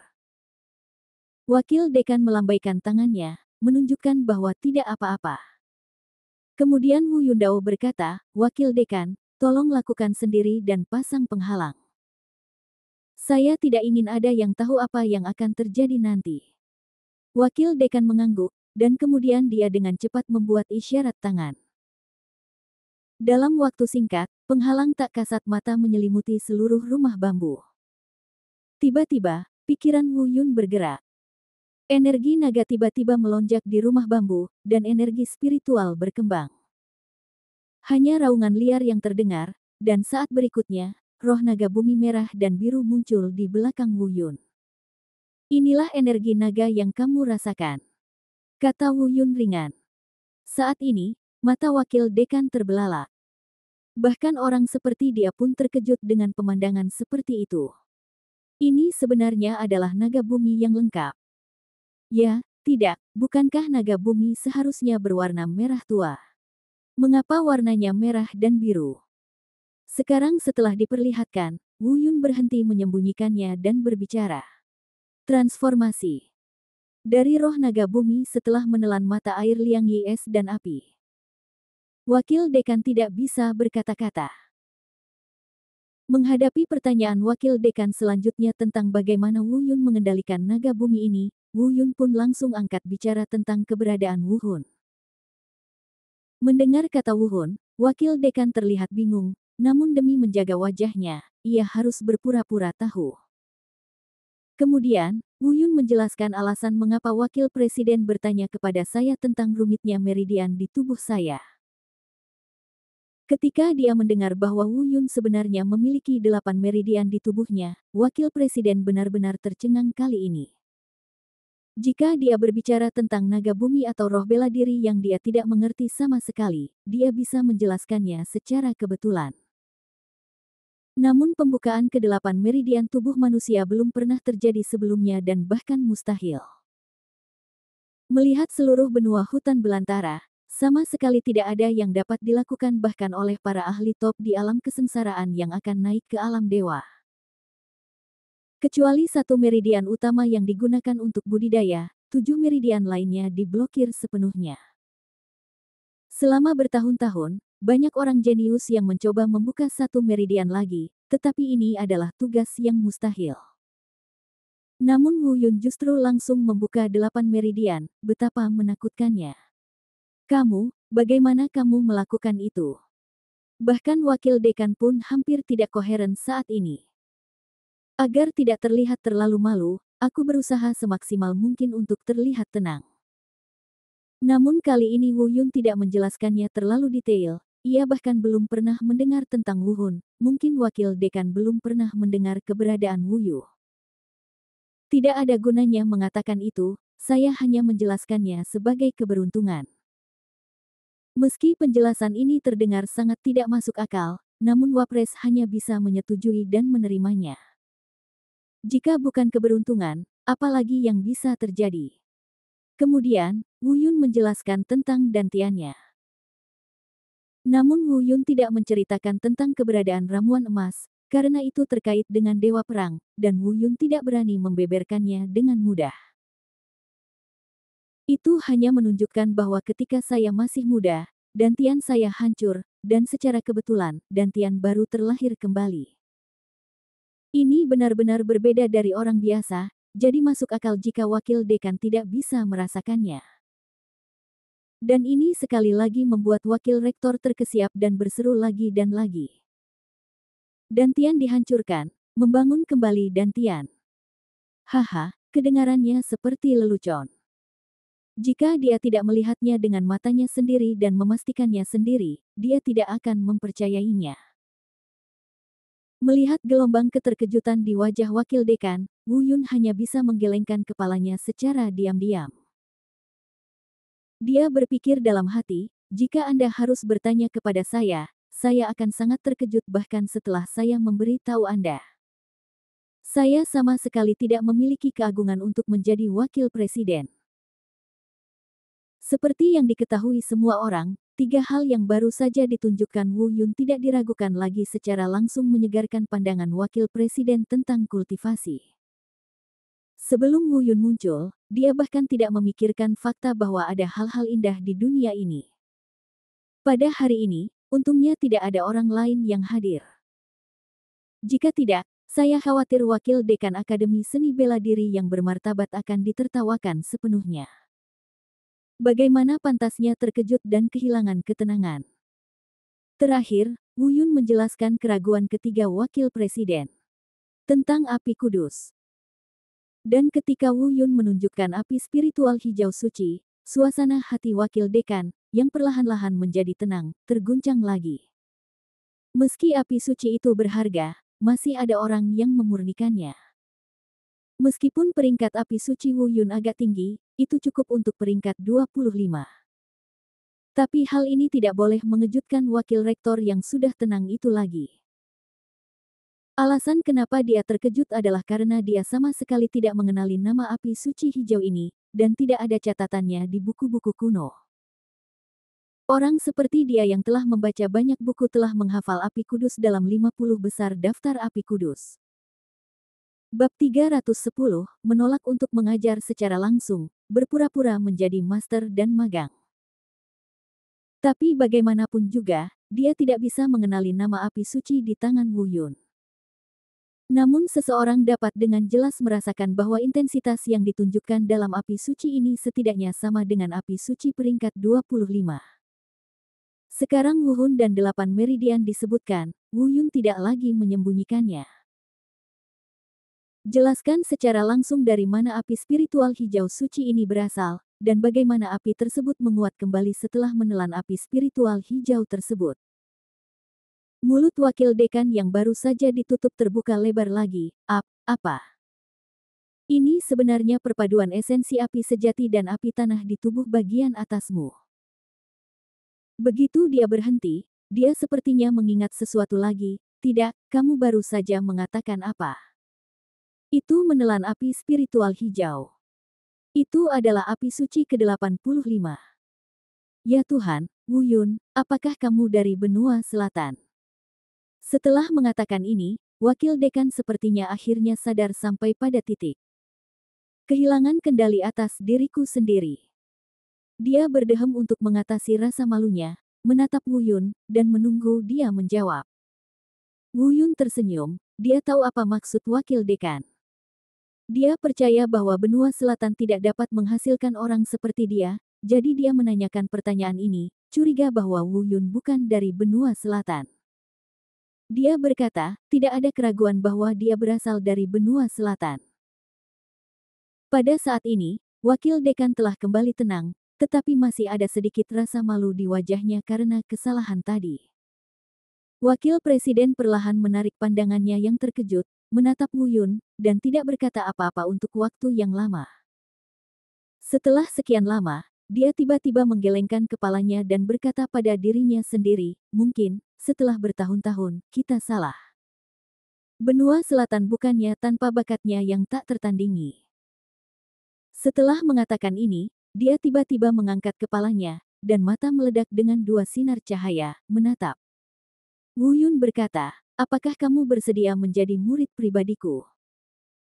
Wakil Dekan melambaikan tangannya, menunjukkan bahwa tidak apa-apa. Kemudian Wu Yundao berkata, "Wakil Dekan, tolong lakukan sendiri dan pasang penghalang. Saya tidak ingin ada yang tahu apa yang akan terjadi nanti." Wakil Dekan mengangguk, dan kemudian dia dengan cepat membuat isyarat tangan. Dalam waktu singkat, penghalang tak kasat mata menyelimuti seluruh rumah bambu. Tiba-tiba, pikiran Wu Yun bergerak. Energi naga tiba-tiba melonjak di rumah bambu, dan energi spiritual berkembang. Hanya raungan liar yang terdengar, dan saat berikutnya, roh naga bumi merah dan biru muncul di belakang Wu Yun. Inilah energi naga yang kamu rasakan, kata Wu Yun ringan. Saat ini, mata wakil dekan terbelalak. Bahkan orang seperti dia pun terkejut dengan pemandangan seperti itu. Ini sebenarnya adalah naga bumi yang lengkap. Ya, tidak, bukankah naga bumi seharusnya berwarna merah tua? Mengapa warnanya merah dan biru? Sekarang setelah diperlihatkan, Wu Yun berhenti menyembunyikannya dan berbicara. Transformasi. Dari roh naga bumi setelah menelan mata air Liang Yi es dan api. Wakil dekan tidak bisa berkata-kata. Menghadapi pertanyaan wakil dekan selanjutnya tentang bagaimana Wu Yun mengendalikan naga bumi ini, Wu Yun pun langsung angkat bicara tentang keberadaan Wu Hun. Mendengar kata Wu Hun, wakil dekan terlihat bingung, namun demi menjaga wajahnya, ia harus berpura-pura tahu. Kemudian, Wu Yun menjelaskan alasan mengapa wakil presiden bertanya kepada saya tentang rumitnya meridian di tubuh saya. Ketika dia mendengar bahwa Wu Yun sebenarnya memiliki 8 meridian di tubuhnya, wakil presiden benar-benar tercengang kali ini. Jika dia berbicara tentang naga bumi atau roh bela diri yang dia tidak mengerti sama sekali, dia bisa menjelaskannya secara kebetulan. Namun pembukaan ke-8 meridian tubuh manusia belum pernah terjadi sebelumnya dan bahkan mustahil. Melihat seluruh benua hutan belantara, sama sekali tidak ada yang dapat dilakukan bahkan oleh para ahli top di alam kesengsaraan yang akan naik ke alam dewa. Kecuali satu meridian utama yang digunakan untuk budidaya, 7 meridian lainnya diblokir sepenuhnya. Selama bertahun-tahun, banyak orang jenius yang mencoba membuka satu meridian lagi, tetapi ini adalah tugas yang mustahil. Namun Wu Yun justru langsung membuka 8 meridian, betapa menakutkannya. Kamu, bagaimana kamu melakukan itu? Bahkan wakil dekan pun hampir tidak koheren saat ini. Agar tidak terlihat terlalu malu, aku berusaha semaksimal mungkin untuk terlihat tenang. Namun kali ini Wu Yun tidak menjelaskannya terlalu detail, ia bahkan belum pernah mendengar tentang Wu Hun, mungkin wakil dekan belum pernah mendengar keberadaan Wu Yu. Tidak ada gunanya mengatakan itu, saya hanya menjelaskannya sebagai keberuntungan. Meski penjelasan ini terdengar sangat tidak masuk akal, namun Wapres hanya bisa menyetujui dan menerimanya. Jika bukan keberuntungan, apalagi yang bisa terjadi? Kemudian, Wu Yun menjelaskan tentang dantiannya. Namun Wu Yun tidak menceritakan tentang keberadaan ramuan emas, karena itu terkait dengan dewa perang, dan Wu Yun tidak berani membeberkannya dengan mudah. Itu hanya menunjukkan bahwa ketika saya masih muda, dantian saya hancur, dan secara kebetulan, dantian baru terlahir kembali. Ini benar-benar berbeda dari orang biasa, jadi masuk akal jika wakil dekan tidak bisa merasakannya. Dan ini sekali lagi membuat wakil rektor terkesiap dan berseru lagi dan lagi. Dantian dihancurkan, membangun kembali dantian. Haha, kedengarannya seperti lelucon. Jika dia tidak melihatnya dengan matanya sendiri dan memastikannya sendiri, dia tidak akan mempercayainya. Melihat gelombang keterkejutan di wajah wakil dekan, Wu Yun hanya bisa menggelengkan kepalanya secara diam-diam. Dia berpikir dalam hati, jika Anda harus bertanya kepada saya akan sangat terkejut bahkan setelah saya memberi tahu Anda. Saya sama sekali tidak memiliki keagungan untuk menjadi wakil presiden. Seperti yang diketahui semua orang, 3 hal yang baru saja ditunjukkan Wu Yun tidak diragukan lagi secara langsung menyegarkan pandangan wakil presiden tentang kultivasi. Sebelum Wu Yun muncul, dia bahkan tidak memikirkan fakta bahwa ada hal-hal indah di dunia ini. Pada hari ini, untungnya tidak ada orang lain yang hadir. Jika tidak, saya khawatir wakil dekan Akademi Seni Bela Diri yang bermartabat akan ditertawakan sepenuhnya. Bagaimana pantasnya terkejut dan kehilangan ketenangan. Terakhir, Wu Yun menjelaskan keraguan ketiga wakil presiden tentang api kudus. Dan ketika Wu Yun menunjukkan api spiritual hijau suci, suasana hati wakil dekan, yang perlahan-lahan menjadi tenang, terguncang lagi. Meski api suci itu berharga, masih ada orang yang memurnikannya. Meskipun peringkat api suci Wu Yun agak tinggi, itu cukup untuk peringkat 25. Tapi hal ini tidak boleh mengejutkan wakil rektor yang sudah tenang itu lagi. Alasan kenapa dia terkejut adalah karena dia sama sekali tidak mengenali nama api suci hijau ini, dan tidak ada catatannya di buku-buku kuno. Orang seperti dia yang telah membaca banyak buku telah menghafal api kudus dalam 50 besar daftar api kudus. Bab 310, menolak untuk mengajar secara langsung, berpura-pura menjadi master dan magang. Tapi bagaimanapun juga, dia tidak bisa mengenali nama api suci di tangan Wu Yun. Namun seseorang dapat dengan jelas merasakan bahwa intensitas yang ditunjukkan dalam api suci ini setidaknya sama dengan api suci peringkat 25. Sekarang Wu Hun dan 8 meridian disebutkan, Wu Yun tidak lagi menyembunyikannya. Jelaskan secara langsung dari mana api spiritual hijau suci ini berasal, dan bagaimana api tersebut menguat kembali setelah menelan api spiritual hijau tersebut. Mulut wakil dekan yang baru saja ditutup terbuka lebar lagi. Apa? Ini sebenarnya perpaduan esensi api sejati dan api tanah di tubuh bagian atasmu. Begitu dia berhenti, dia sepertinya mengingat sesuatu lagi. Tidak, kamu baru saja mengatakan apa? Itu menelan api spiritual hijau. Itu adalah api suci ke-85. Ya Tuhan, Wu Yun, apakah kamu dari benua selatan? Setelah mengatakan ini, wakil dekan sepertinya akhirnya sadar sampai pada titik kehilangan kendali atas diriku sendiri. Dia berdehem untuk mengatasi rasa malunya, menatap Wu Yun, dan menunggu dia menjawab. Wu Yun tersenyum, dia tahu apa maksud wakil dekan. Dia percaya bahwa benua selatan tidak dapat menghasilkan orang seperti dia, jadi dia menanyakan pertanyaan ini, curiga bahwa Wu Yun bukan dari benua selatan. Dia berkata, tidak ada keraguan bahwa dia berasal dari benua selatan. Pada saat ini, wakil dekan telah kembali tenang, tetapi masih ada sedikit rasa malu di wajahnya karena kesalahan tadi. Wakil presiden perlahan menarik pandangannya yang terkejut, menatap Wu Yun, dan tidak berkata apa-apa untuk waktu yang lama. Setelah sekian lama, dia tiba-tiba menggelengkan kepalanya dan berkata pada dirinya sendiri, mungkin, setelah bertahun-tahun, kita salah. Benua selatan bukannya tanpa bakatnya yang tak tertandingi. Setelah mengatakan ini, dia tiba-tiba mengangkat kepalanya, dan mata meledak dengan 2 sinar cahaya, menatap. Wu Yun berkata, apakah kamu bersedia menjadi murid pribadiku?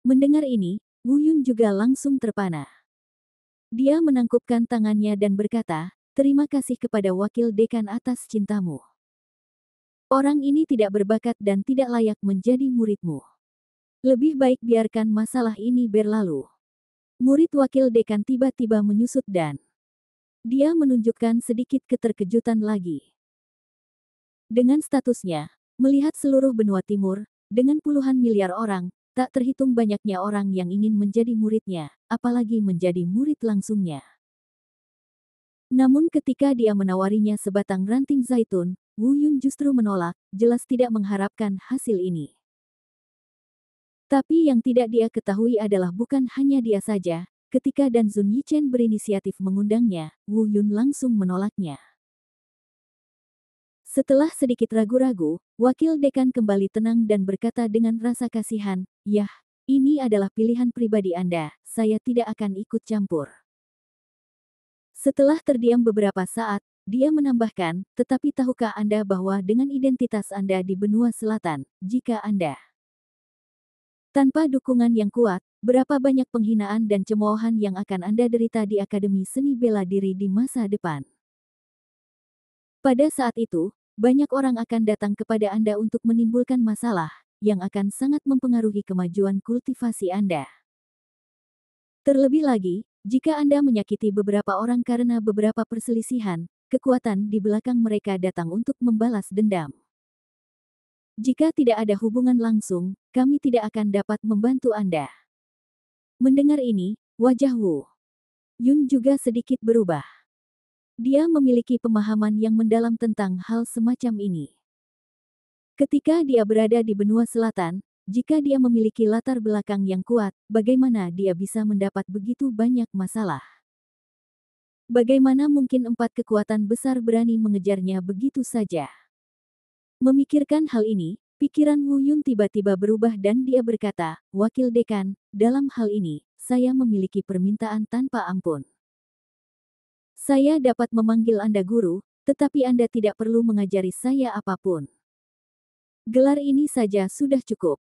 Mendengar ini, Wu Yun juga langsung terpana. Dia menangkupkan tangannya dan berkata, terima kasih kepada wakil dekan atas cintamu. Orang ini tidak berbakat dan tidak layak menjadi muridmu. Lebih baik biarkan masalah ini berlalu. Murid wakil dekan tiba-tiba menyusut dan dia menunjukkan sedikit keterkejutan lagi. Dengan statusnya, melihat seluruh benua timur, dengan puluhan miliar orang, tak terhitung banyaknya orang yang ingin menjadi muridnya, apalagi menjadi murid langsungnya. Namun ketika dia menawarinya sebatang ranting zaitun, Wu Yun justru menolak, jelas tidak mengharapkan hasil ini. Tapi yang tidak dia ketahui adalah bukan hanya dia saja, ketika Dan Zun Yichen berinisiatif mengundangnya, Wu Yun langsung menolaknya. Setelah sedikit ragu-ragu, wakil dekan kembali tenang dan berkata dengan rasa kasihan, "Yah, ini adalah pilihan pribadi Anda, saya tidak akan ikut campur." Setelah terdiam beberapa saat, dia menambahkan, tetapi tahukah Anda bahwa dengan identitas Anda di benua selatan, jika Anda tanpa dukungan yang kuat, berapa banyak penghinaan dan cemoohan yang akan Anda derita di Akademi Seni Bela Diri di masa depan? Pada saat itu, banyak orang akan datang kepada Anda untuk menimbulkan masalah, yang akan sangat mempengaruhi kemajuan kultivasi Anda. Terlebih lagi, jika Anda menyakiti beberapa orang karena beberapa perselisihan, kekuatan di belakang mereka datang untuk membalas dendam. Jika tidak ada hubungan langsung, kami tidak akan dapat membantu Anda. Mendengar ini, wajah Wu Yun juga sedikit berubah. Dia memiliki pemahaman yang mendalam tentang hal semacam ini. Ketika dia berada di benua selatan, jika dia memiliki latar belakang yang kuat, bagaimana dia bisa mendapat begitu banyak masalah? Bagaimana mungkin 4 kekuatan besar berani mengejarnya begitu saja? Memikirkan hal ini, pikiran Wu Yun tiba-tiba berubah dan dia berkata, "Wakil dekan, dalam hal ini, saya memiliki permintaan tanpa ampun. Saya dapat memanggil Anda guru, tetapi Anda tidak perlu mengajari saya apapun. Gelar ini saja sudah cukup."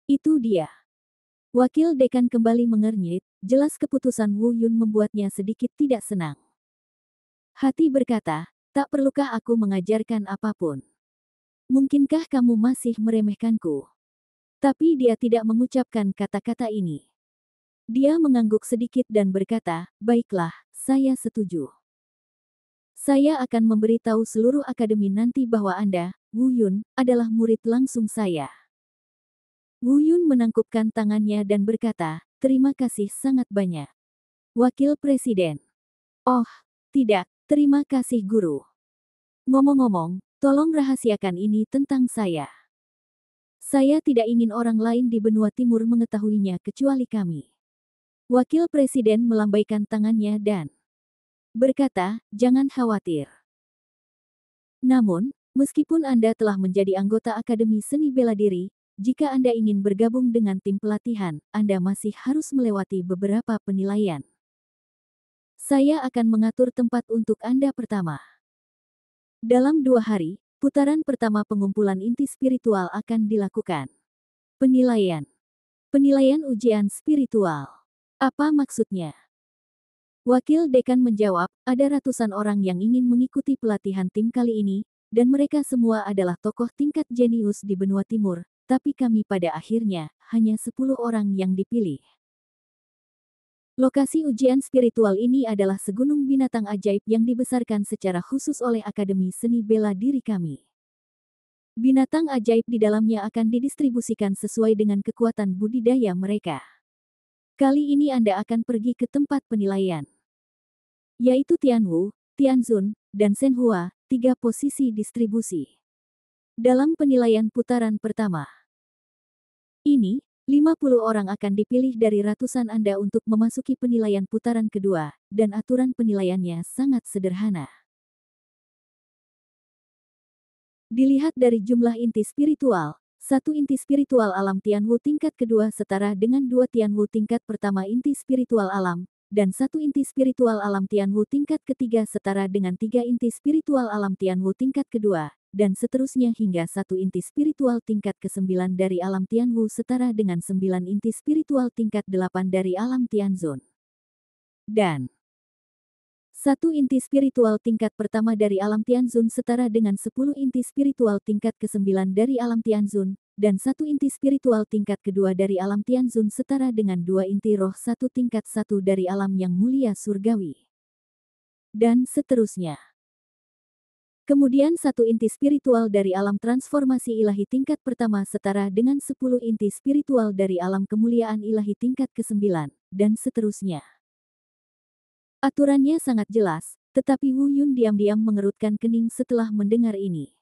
Itu dia. Wakil dekan kembali mengernyit, jelas keputusan Wu Yun membuatnya sedikit tidak senang. Hati berkata, "Tak perlukah aku mengajarkan apapun? Mungkinkah kamu masih meremehkanku?" Tapi dia tidak mengucapkan kata-kata ini. Dia mengangguk sedikit dan berkata, "Baiklah, saya setuju. Saya akan memberitahu seluruh akademi nanti bahwa Anda, Wu Yun, adalah murid langsung saya." Wu Yun menangkupkan tangannya dan berkata, "Terima kasih sangat banyak, Wakil Presiden." "Oh, tidak, terima kasih guru. Ngomong-ngomong, tolong rahasiakan ini tentang saya. Saya tidak ingin orang lain di benua timur mengetahuinya kecuali kami." Wakil Presiden melambaikan tangannya dan berkata, "Jangan khawatir. Namun, meskipun Anda telah menjadi anggota Akademi Seni Bela Diri, jika Anda ingin bergabung dengan tim pelatihan, Anda masih harus melewati beberapa penilaian. Saya akan mengatur tempat untuk Anda pertama. Dalam 2 hari, putaran pertama pengumpulan inti spiritual akan dilakukan. Penilaian. Penilaian ujian spiritual. Apa maksudnya?" Wakil dekan menjawab, "Ada ratusan orang yang ingin mengikuti pelatihan tim kali ini, dan mereka semua adalah tokoh tingkat jenius di benua timur, tapi kami pada akhirnya, hanya 10 orang yang dipilih. Lokasi ujian spiritual ini adalah segunung binatang ajaib yang dibesarkan secara khusus oleh Akademi Seni Bela Diri kami. Binatang ajaib di dalamnya akan didistribusikan sesuai dengan kekuatan budidaya mereka. Kali ini Anda akan pergi ke tempat penilaian, yaitu Tianwu, Tianzun, dan Shenhua, 3 posisi distribusi. Dalam penilaian putaran pertama ini, 50 orang akan dipilih dari ratusan Anda untuk memasuki penilaian putaran kedua, dan aturan penilaiannya sangat sederhana. Dilihat dari jumlah inti spiritual, 1 inti spiritual alam Tianwu tingkat kedua setara dengan 2 Tianwu tingkat pertama inti spiritual alam, dan 1 inti spiritual alam Tianwu tingkat ketiga setara dengan 3 inti spiritual alam Tianwu tingkat kedua, dan seterusnya hingga 1 inti spiritual tingkat ke-9 dari alam Tianwu setara dengan 9 inti spiritual tingkat 8 dari alam Tianzun. Dan 1 inti spiritual tingkat pertama dari alam Tianzun setara dengan 10 inti spiritual tingkat ke-9 dari alam Tianzun, dan 1 inti spiritual tingkat kedua dari alam Tianzun setara dengan 2 inti roh 1 tingkat 1 dari alam yang mulia surgawi. Dan seterusnya. Kemudian 1 inti spiritual dari alam transformasi ilahi tingkat pertama setara dengan 10 inti spiritual dari alam kemuliaan ilahi tingkat ke-9, dan seterusnya. Aturannya sangat jelas, tetapi Wu Yun diam-diam mengerutkan kening setelah mendengar ini.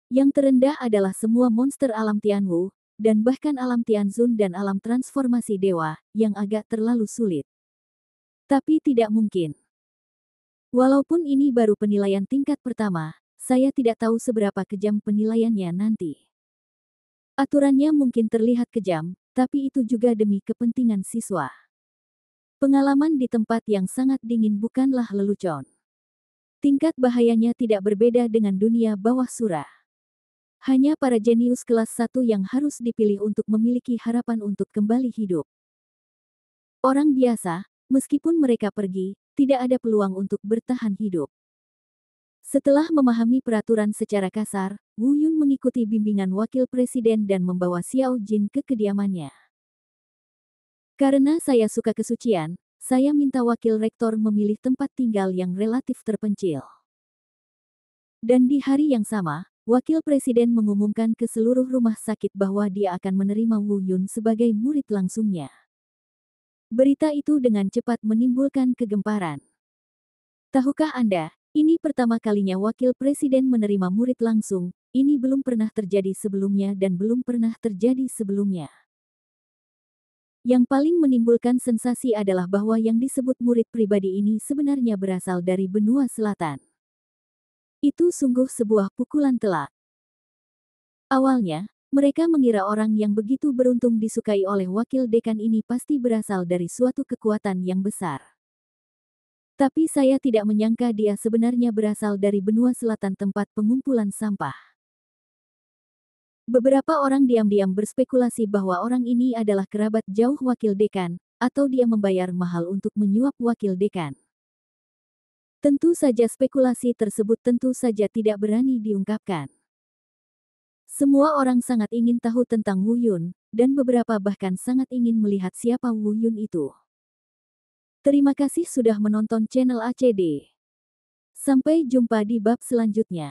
Yang terendah adalah semua monster alam Tianwu, dan bahkan alam Tianzun dan alam transformasi dewa, yang agak terlalu sulit. Tapi tidak mungkin. Walaupun ini baru penilaian tingkat pertama, saya tidak tahu seberapa kejam penilaiannya nanti. Aturannya mungkin terlihat kejam, tapi itu juga demi kepentingan siswa. Pengalaman di tempat yang sangat dingin bukanlah lelucon. Tingkat bahayanya tidak berbeda dengan dunia bawah surah. Hanya para jenius kelas 1 yang harus dipilih untuk memiliki harapan untuk kembali hidup. Orang biasa, meskipun mereka pergi, tidak ada peluang untuk bertahan hidup. Setelah memahami peraturan secara kasar, Wu Yun mengikuti bimbingan wakil presiden dan membawa Xiao Jin ke kediamannya. "Karena saya suka kesucian, saya minta wakil rektor memilih tempat tinggal yang relatif terpencil." Dan di hari yang sama, wakil presiden mengumumkan ke seluruh rumah sakit bahwa dia akan menerima Wu Yun sebagai murid langsungnya. Berita itu dengan cepat menimbulkan kegemparan. Tahukah Anda, ini pertama kalinya wakil presiden menerima murid langsung, Ini belum pernah terjadi sebelumnya dan belum pernah terjadi sebelumnya. Yang paling menimbulkan sensasi adalah bahwa yang disebut murid pribadi ini sebenarnya berasal dari benua selatan. Itu sungguh sebuah pukulan telak. Awalnya, mereka mengira orang yang begitu beruntung disukai oleh wakil dekan ini pasti berasal dari suatu kekuatan yang besar. Tapi saya tidak menyangka dia sebenarnya berasal dari benua selatan tempat pengumpulan sampah. Beberapa orang diam-diam berspekulasi bahwa orang ini adalah kerabat jauh wakil dekan, atau dia membayar mahal untuk menyuap wakil dekan. Tentu saja spekulasi tersebut tentu saja tidak berani diungkapkan. Semua orang sangat ingin tahu tentang Wu Yun, dan beberapa bahkan sangat ingin melihat siapa Wu Yun itu. Terima kasih sudah menonton channel ACD. Sampai jumpa di bab selanjutnya.